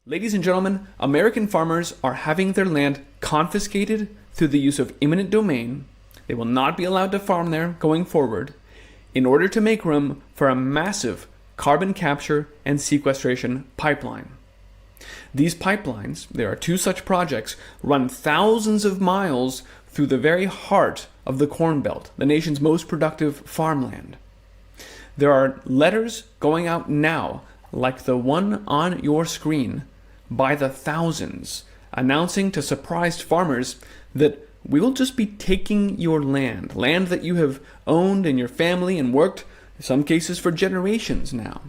Ladies and gentlemen, American farmers are having their land confiscated through the use of eminent domain. They will not be allowed to farm there going forward in order to make room for a massive carbon capture and sequestration pipeline. These pipelines, there are two such projects, run thousands of miles through the very heart of the Corn Belt, the nation's most productive farmland. There are letters going out now, like the one on your screen, by the thousands, announcing to surprised farmers that we will just be taking your land that you have owned in your family and worked, in some cases, for generations now.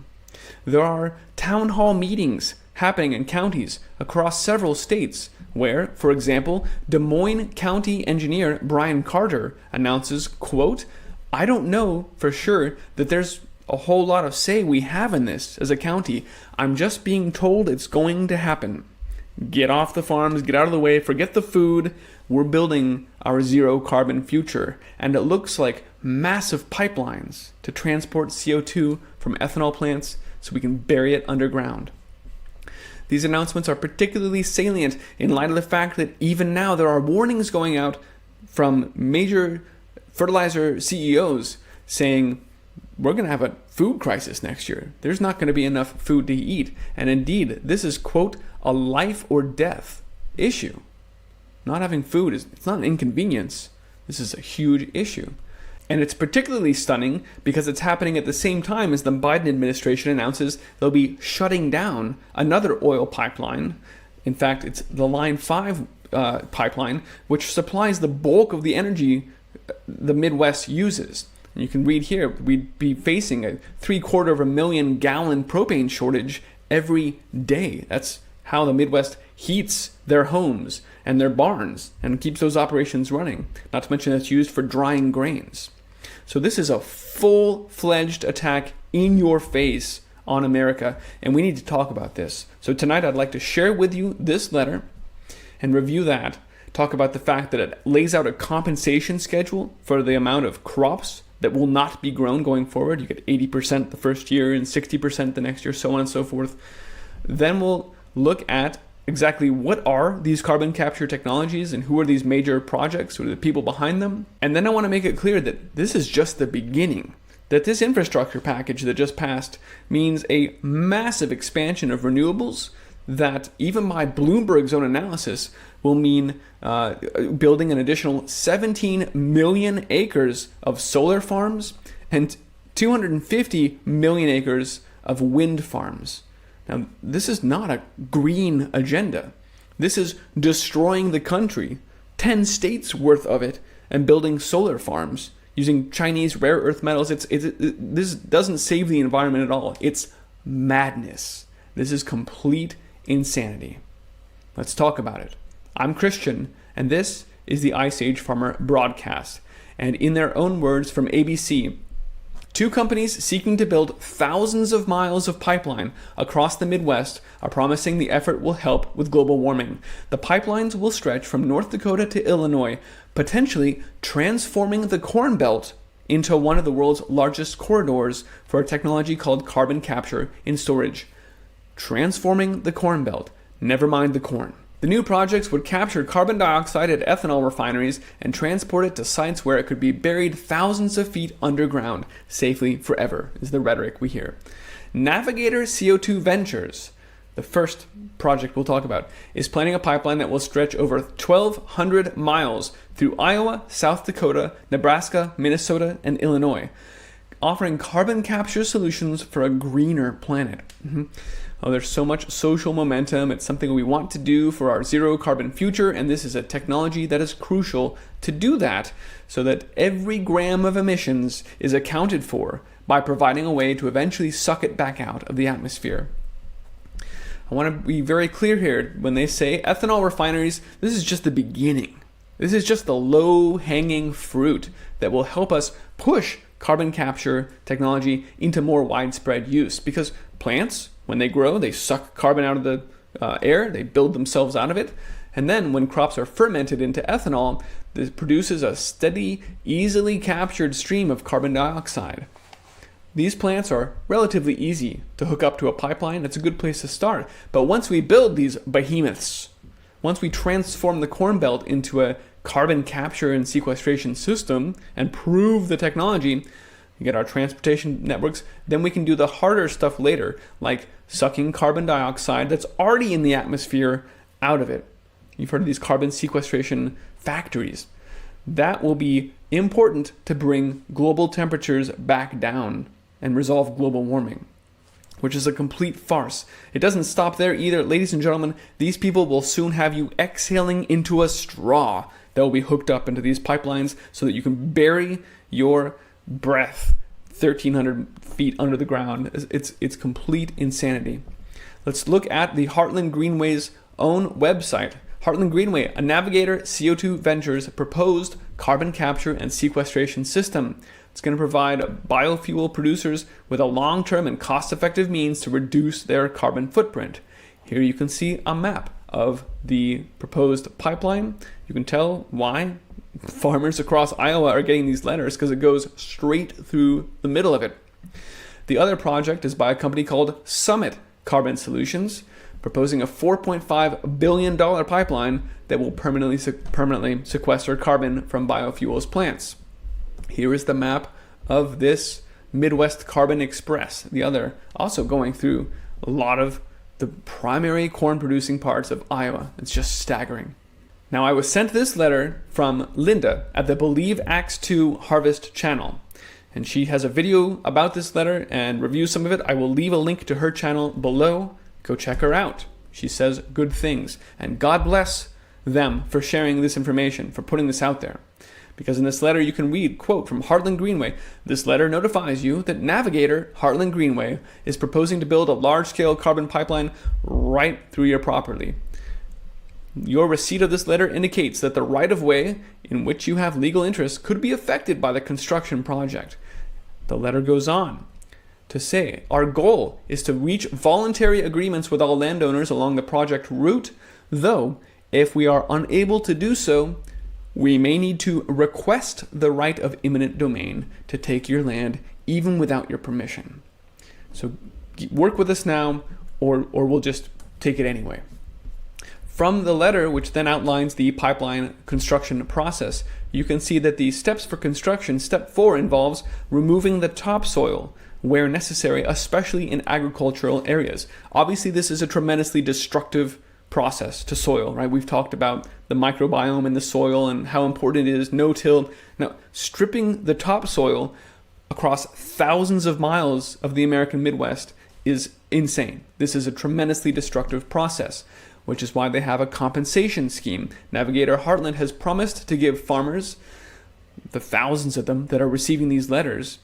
There are town hall meetings happening in counties across several states where, for example, Des Moines County engineer Brian Carter announces, quote, "I don't know for sure that there's a whole lot of say we have in this as a county. I'm just being told it's going to happen. Get off the farms, get out of the way, forget the food. We're building our zero carbon future." And it looks like massive pipelines to transport CO2 from ethanol plants so we can bury it underground. These announcements are particularly salient in light of the fact that even now there are warnings going out from major fertilizer CEOs saying, we're going to have a food crisis next year. There's not going to be enough food to eat. And indeed, this is, quote, a life or death issue. Not having food it's not an inconvenience. This is a huge issue. And it's particularly stunning because it's happening at the same time as the Biden administration announces they'll be shutting down another oil pipeline. In fact, it's the Line 5 pipeline, which supplies the bulk of the energy the Midwest uses. You can read here, we'd be facing a 750,000 gallon propane shortage every day. That's how the Midwest heats their homes and their barns and keeps those operations running. Not to mention it's used for drying grains. So this is a full-fledged attack in your face on America, and we need to talk about this. So tonight I'd like to share with you this letter and review that. Talk about the fact that it lays out a compensation schedule for the amount of crops that will not be grown going forward. You get 80% the first year and 60% the next year, so on and so forth. Then we'll look at exactly what are these carbon capture technologies and who are these major projects, who are the people behind them. And then I want to make it clear that this is just the beginning, that this infrastructure package that just passed means a massive expansion of renewables that even by Bloomberg's own analysis will mean building an additional 17 million acres of solar farms and 250 million acres of wind farms. Now, this is not a green agenda. This is destroying the country, 10 states worth of it, and building solar farms using Chinese rare earth metals. This doesn't save the environment at all. It's madness. This is complete insanity. Let's talk about it. I'm Christian, and this is the Ice Age Farmer broadcast. And in their own words from ABC, two companies seeking to build thousands of miles of pipeline across the Midwest are promising the effort will help with global warming. The pipelines will stretch from North Dakota to Illinois, potentially transforming the Corn Belt into one of the world's largest corridors for a technology called carbon capture and storage. Transforming the Corn Belt, never mind the corn. The new projects would capture carbon dioxide at ethanol refineries and transport it to sites where it could be buried thousands of feet underground, safely forever, is the rhetoric we hear. Navigator CO2 Ventures, the first project we'll talk about, is planning a pipeline that will stretch over 1,200 miles through Iowa, South Dakota, Nebraska, Minnesota, and Illinois, offering carbon capture solutions for a greener planet. Oh, there's so much social momentum. It's something we want to do for our zero carbon future, and this is a technology that is crucial to do that so that every gram of emissions is accounted for by providing a way to eventually suck it back out of the atmosphere. I want to be very clear here when they say ethanol refineries, this is just the beginning. This is just the low-hanging fruit that will help us push carbon capture technology into more widespread use, because plants, when they grow, they suck carbon out of the air, they build themselves out of it, and then when crops are fermented into ethanol, this produces a steady, easily captured stream of carbon dioxide. These plants are relatively easy to hook up to a pipeline. It's a good place to start. But once we build these behemoths, once we transform the Corn Belt into a carbon capture and sequestration system and prove the technology, we get our transportation networks, then we can do the harder stuff later, like sucking carbon dioxide that's already in the atmosphere out of it. You've heard of these carbon sequestration factories. That will be important to bring global temperatures back down and resolve global warming, which is a complete farce. It doesn't stop there either. Ladies and gentlemen, these people will soon have you exhaling into a straw that will be hooked up into these pipelines so that you can bury your breath 1,300 feet under the ground. It's complete insanity. Let's look at the Heartland Greenway's own website. Heartland Greenway, a Navigator CO2 Ventures proposed carbon capture and sequestration system. It's going to provide biofuel producers with a long-term and cost-effective means to reduce their carbon footprint. Here you can see a map of the proposed pipeline. You can tell why farmers across Iowa are getting these letters, because it goes straight through the middle of it. The other project is by a company called Summit Carbon Solutions, proposing a $4.5 billion pipeline that will permanently sequester carbon from biofuels plants. Here is the map of this Midwest Carbon Express, the other, also going through a lot of the primary corn producing parts of Iowa. It's just staggering. Now, I was sent this letter from Linda at the Believe Acts 2 Harvest channel, and she has a video about this letter and reviews some of it. I will leave a link to her channel below. Go check her out. She says good things, and God bless them for sharing this information, for putting this out there. Because in this letter you can read, quote, from Heartland Greenway, "This letter notifies you that Navigator Heartland Greenway is proposing to build a large-scale carbon pipeline right through your property. Your receipt of this letter indicates that the right-of-way in which you have legal interest could be affected by the construction project." The letter goes on to say, "Our goal is to reach voluntary agreements with all landowners along the project route, though if we are unable to do so, we may need to request the right of eminent domain to take your land even without your permission. So work with us now, or we'll just take it anyway." From the letter, which then outlines the pipeline construction process, you can see that the steps for construction, step 4 involves removing the topsoil where necessary, especially in agricultural areas. Obviously, this is a tremendously destructive process to soil, right? We've talked about the microbiome in the soil and how important it is, no-till. Now, stripping the topsoil across thousands of miles of the American Midwest is insane. This is a tremendously destructive process, which is why they have a compensation scheme. Navigator Heartland has promised to give farmers, the thousands of them that are receiving these letters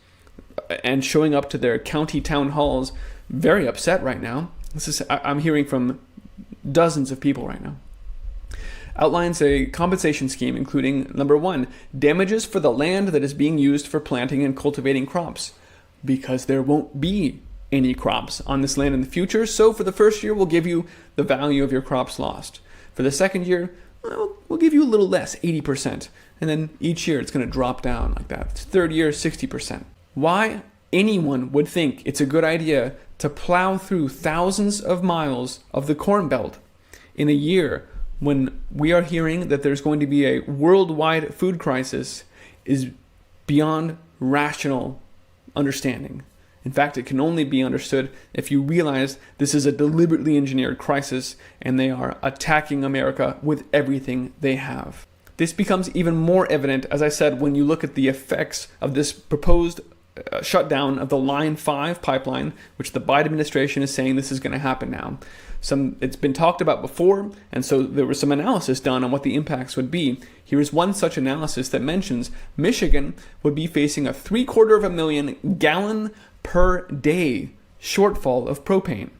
and showing up to their county town halls, very upset right now. I'm hearing from dozens of people right now. Outlines a compensation scheme including, number 1, damages for the land that is being used for planting and cultivating crops, because there won't be any crops on this land in the future. So for the first year, we'll give you the value of your crops lost. For the second year, we'll give you a little less, 80%. And then each year it's going to drop down like that. Third year, 60%. Why anyone would think it's a good idea to plow through thousands of miles of the Corn Belt in a year when we are hearing that there's going to be a worldwide food crisis is beyond rational understanding. In fact, it can only be understood if you realize this is a deliberately engineered crisis and they are attacking America with everything they have. This becomes even more evident, as I said, when you look at the effects of this proposed shutdown of the Line 5 pipeline, which the Biden administration is saying this is going to happen now. It's been talked about before, and so there was some analysis done on what the impacts would be. Here is one such analysis that mentions Michigan would be facing a 750,000 gallon per day shortfall of propane,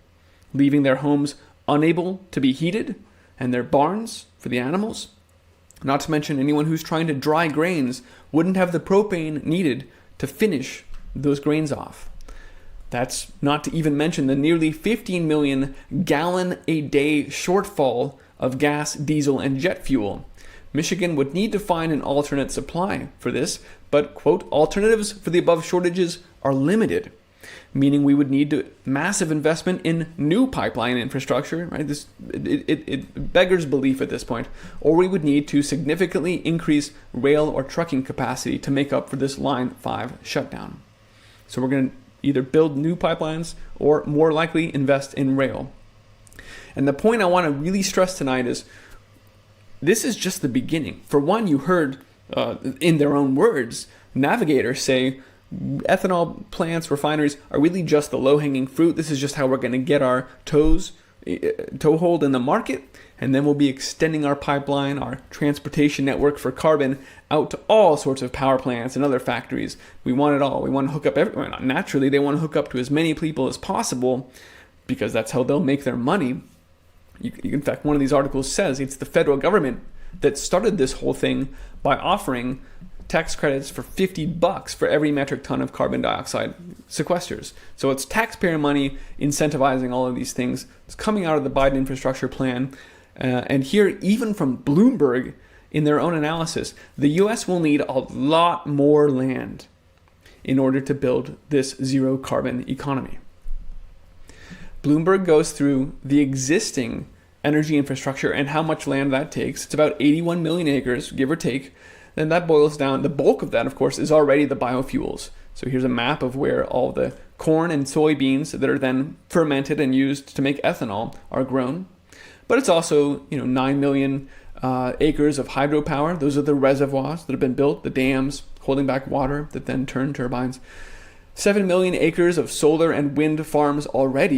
leaving their homes unable to be heated and their barns for the animals. Not to mention anyone who's trying to dry grains wouldn't have the propane needed to finish those grains off. That's not to even mention the nearly 15 million gallon a day shortfall of gas, diesel, and jet fuel. Michigan would need to find an alternate supply for this, but, quote, alternatives for the above shortages are limited, meaning we would need massive investment in new pipeline infrastructure, right? It beggars belief at this point. Or we would need to significantly increase rail or trucking capacity to make up for this Line 5 shutdown. So we're going to either build new pipelines or more likely invest in rail. And the point I want to really stress tonight is this is just the beginning. For one, you heard in their own words, navigators say ethanol plants, refineries are really just the low-hanging fruit. This is just how we're going to get our toehold in the market, and then we'll be extending our pipeline, our transportation network for carbon out to all sorts of power plants and other factories. We want it all. We want to hook up everyone. Naturally, they want to hook up to as many people as possible because that's how they'll make their money. In fact, one of these articles says it's the federal government that started this whole thing by offering tax credits for $50 for every metric ton of carbon dioxide sequesters. So it's taxpayer money incentivizing all of these things. It's coming out of the Biden infrastructure plan. And here, even from Bloomberg, in their own analysis, the U.S. will need a lot more land in order to build this zero carbon economy. Bloomberg goes through the existing energy infrastructure and how much land that takes. It's about 81 million acres, give or take. Then that boils down, the bulk of that, of course, is already the biofuels. So here's a map of where all the corn and soybeans that are then fermented and used to make ethanol are grown. But it's also, 9 million acres of hydropower. Those are the reservoirs that have been built, the dams holding back water that then turn turbines. 7 million acres of solar and wind farms already.